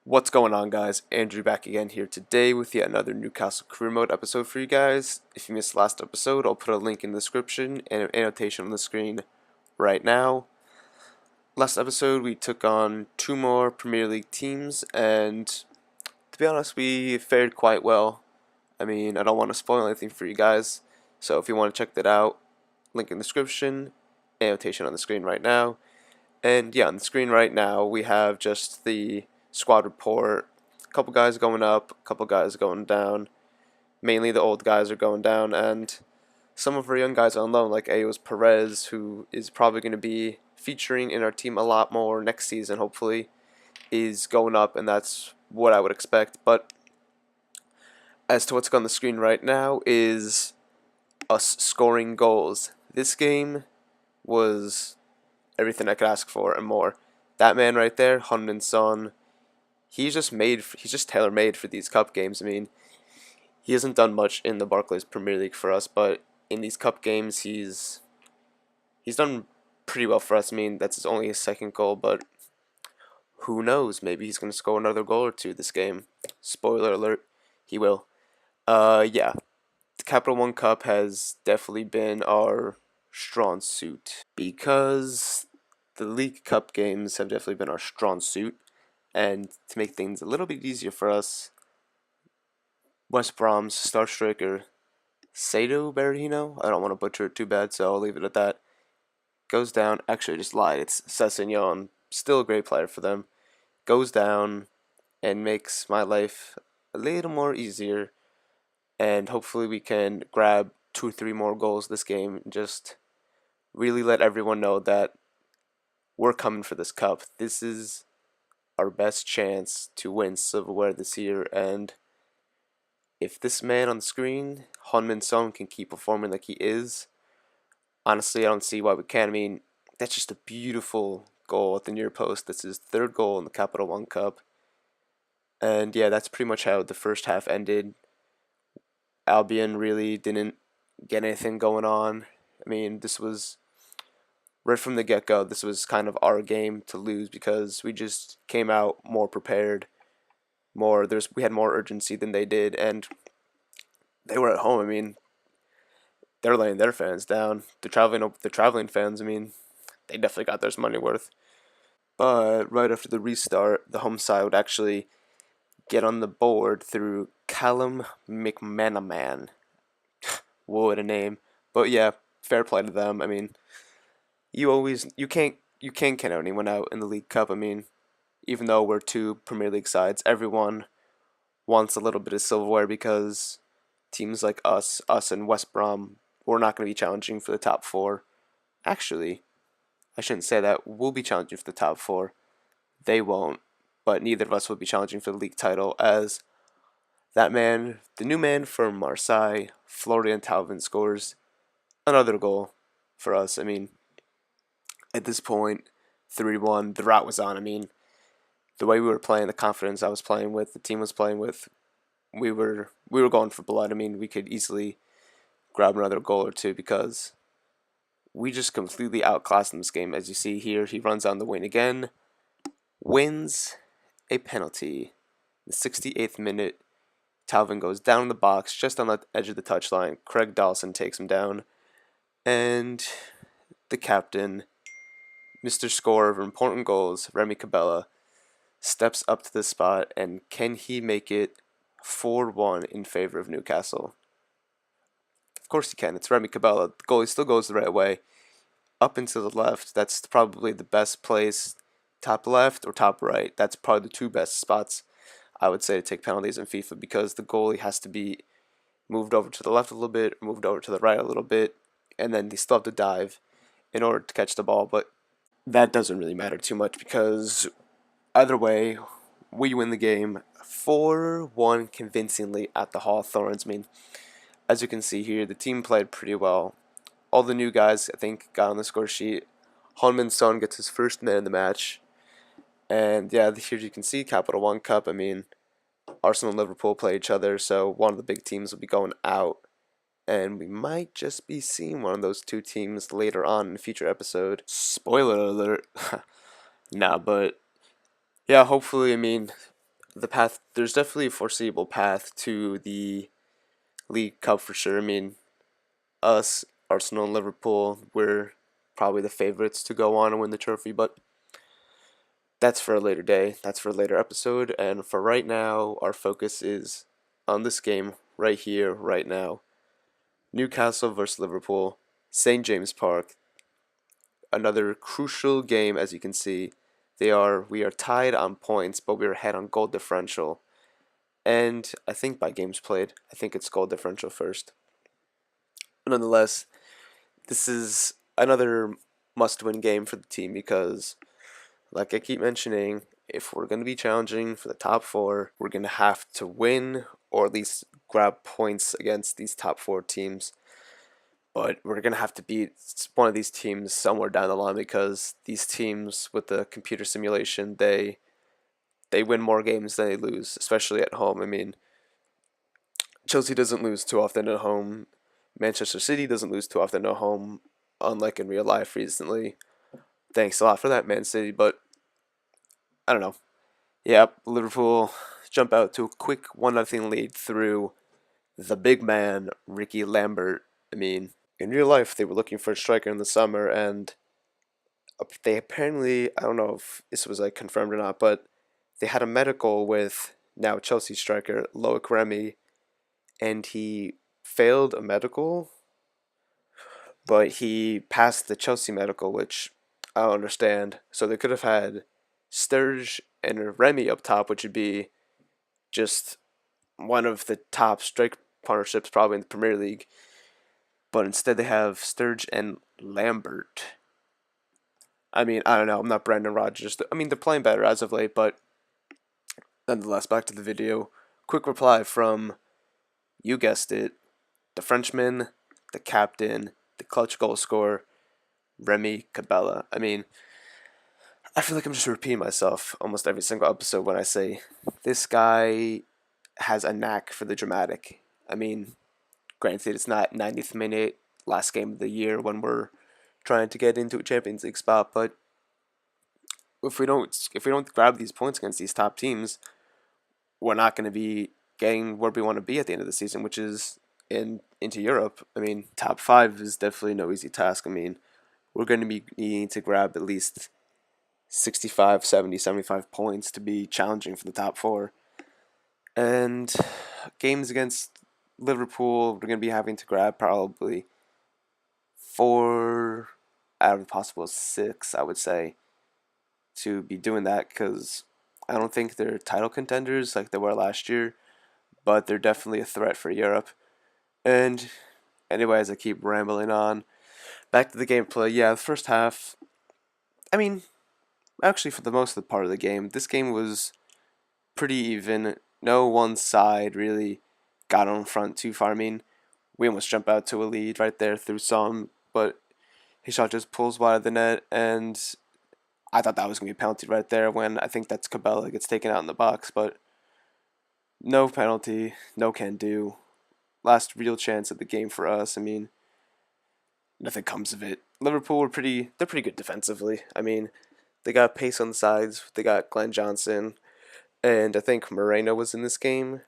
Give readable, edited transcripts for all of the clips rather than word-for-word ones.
What's going on, guys? Andrew back again here today with yet another Newcastle Career Mode episode for you guys. If you missed the last episode, I'll put a link in the description and an annotation on the screen right now. Last episode, we took on two more Premier League teams, and to be honest, we fared quite well. I don't want to spoil anything for you guys, so if you want to check that out, link in the description, annotation on the screen right now. And yeah, on the screen right now, we have just the squad report. A couple guys going up, a couple guys going down. Mainly the old guys are going down, and some of our young guys on loan, like Aos Perez, who is probably going to be featuring in our team a lot more next season, hopefully, is going up, and that's what I would expect. But as to what's on the screen right now is us scoring goals. This game was everything I could ask for and more. That man right there, Hunmin Son, he's just tailor-made for these cup games. He hasn't done much in the Barclays Premier League for us, but in these cup games, he's done pretty well for us. That's only his second goal, but who knows? Maybe he's going to score another goal or two this game. Spoiler alert, he will. Yeah, the Capital One Cup has definitely been our strong suit because the League Cup games have definitely been our strong suit. And to make things a little bit easier for us, West Brom's star striker, Sato Berahino, I don't want to butcher it too bad, so I'll leave it at that, goes down. Actually, I just lied. It's Sessegnon, still a great player for them. Goes down and makes my life a little more easier. And hopefully we can grab 2 or 3 more goals this game and just really let everyone know that we're coming for this cup. This is our best chance to win silverware this year, and if this man on the screen, Hunmin Son, can keep performing like he is, honestly, I don't see why we can't. That's just a beautiful goal at the near post. That's his third goal in the Capital One Cup. And yeah, that's pretty much how the first half ended. Albion really didn't get anything going on. This was right from the get-go. This was kind of our game to lose because we just came out more prepared. We had more urgency than they did, and they were at home. They're letting their fans down. The traveling fans. They definitely got their money worth. But right after the restart, the home side would actually get on the board through Callum McManaman. What a name! But yeah, fair play to them. You can't count anyone out in the League Cup. Even though we're two Premier League sides, everyone wants a little bit of silverware because teams like us and West Brom, we're not going to be challenging for the top 4. Actually, I shouldn't say that. We'll be challenging for the top 4. They won't, but neither of us will be challenging for the league title as that man, the new man from Marseille, Florian Thauvin, scores another goal for us. At this point, 3-1, the route was on. The way we were playing, the confidence I was playing with, the team was playing with, we were going for blood. We could easily grab another goal or two because we just completely outclassed him this game. As you see here, he runs on the wing again, wins a penalty. The 68th minute, Talvin goes down in the box, just on the edge of the touchline. Craig Dawson takes him down, and the captain, Mr. Scorer of important goals, Remy Cabella, steps up to the spot, and can he make it 4-1 in favor of Newcastle? Of course he can. It's Remy Cabella. The goalie still goes the right way. Up and to the left, that's probably the best place. Top left or top right, that's probably the two best spots, I would say, to take penalties in FIFA because the goalie has to be moved over to the left a little bit, moved over to the right a little bit, and then they still have to dive in order to catch the ball. But that doesn't really matter too much because either way, we win the game 4-1 convincingly at the Hawthorns. As you can see here, the team played pretty well. All the new guys, I think, got on the score sheet. Hunmin Son gets his first man in the match. And yeah, here you can see Capital One Cup. Arsenal and Liverpool play each other, so one of the big teams will be going out. And we might just be seeing one of those two teams later on in a future episode. Spoiler alert. Nah, but yeah, hopefully, there's definitely a foreseeable path to the League Cup for sure. I mean, us, Arsenal, and Liverpool, we're probably the favorites to go on and win the trophy, but that's for a later day. That's for a later episode. And for right now, our focus is on this game right here, right now. Newcastle versus Liverpool, St. James Park. Another crucial game, as you can see. We are tied on points, but we're ahead on goal differential. And I think by games played, I think it's goal differential first. Nonetheless, this is another must-win game for the team because, like I keep mentioning, if we're going to be challenging for the top four, we're going to have to win or at least grab points against these top four teams. But we're going to have to beat one of these teams somewhere down the line because these teams with the computer simulation, they win more games than they lose, especially at home. I mean, Chelsea doesn't lose too often at home. Manchester City doesn't lose too often at home, unlike in real life recently. Thanks a lot for that, Man City. But I don't know. Yeah, Liverpool jump out to a quick 1-0 lead through the big man, Ricky Lambert. I mean, in real life, they were looking for a striker in the summer, and they apparently, I don't know if this was like confirmed or not, but they had a medical with now Chelsea striker Loic Remy, and he failed a medical, but he passed the Chelsea medical, which I don't understand. So they could have had Sturge and Remy up top, which would be just one of the top strike partnerships probably in the Premier League. But instead they have Sturge and Lambert. I mean, I don't know. I'm not Brendan Rodgers. I mean, they're playing better as of late, but nonetheless, back to the video. Quick reply from, you guessed it, the Frenchman, the captain, the clutch goal scorer, Remy Cabella. I mean, I feel like I'm just repeating myself almost every single episode when I say this guy has a knack for the dramatic. I mean, granted, it's not 90th minute, last game of the year when we're trying to get into a Champions League spot, but if we don't grab these points against these top teams, we're not going to be getting where we want to be at the end of the season, which is into Europe. I mean, top five is definitely no easy task. I mean, we're going to be needing to grab at least 65, 70, 75 points to be challenging for the top four. And games against Liverpool, we're going to be having to grab probably 4 out of possible 6, I would say, to be doing that because I don't think they're title contenders like they were last year, but they're definitely a threat for Europe. And anyways, I keep rambling on. Back to the gameplay. Yeah, the first half, I mean, actually for the most of the part of the game, this game was pretty even. No one side really got on front too far. I mean, we almost jump out to a lead right there through Son, but his shot just pulls wide of the net, and I thought that was going to be a penalty right there when I think that's Cabella gets taken out in the box, but no penalty, no can do. Last real chance of the game for us. I mean, nothing comes of it. Liverpool they're pretty good defensively. I mean, they got pace on the sides. They got Glenn Johnson, and I think Moreno was in this game.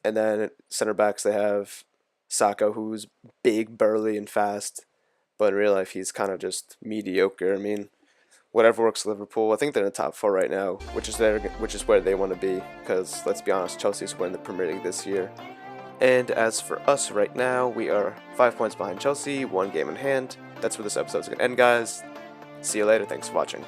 And then center backs they have Saka, who's big, burly, and fast, but in real life he's kind of just mediocre. I mean, whatever works for Liverpool. I think they're in the top four right now, which is where they want to be. Because let's be honest, Chelsea's winning the Premier League this year. And as for us right now, we are 5 points behind Chelsea, 1 game in hand. That's where this episode's gonna end, guys. See you later. Thanks for watching.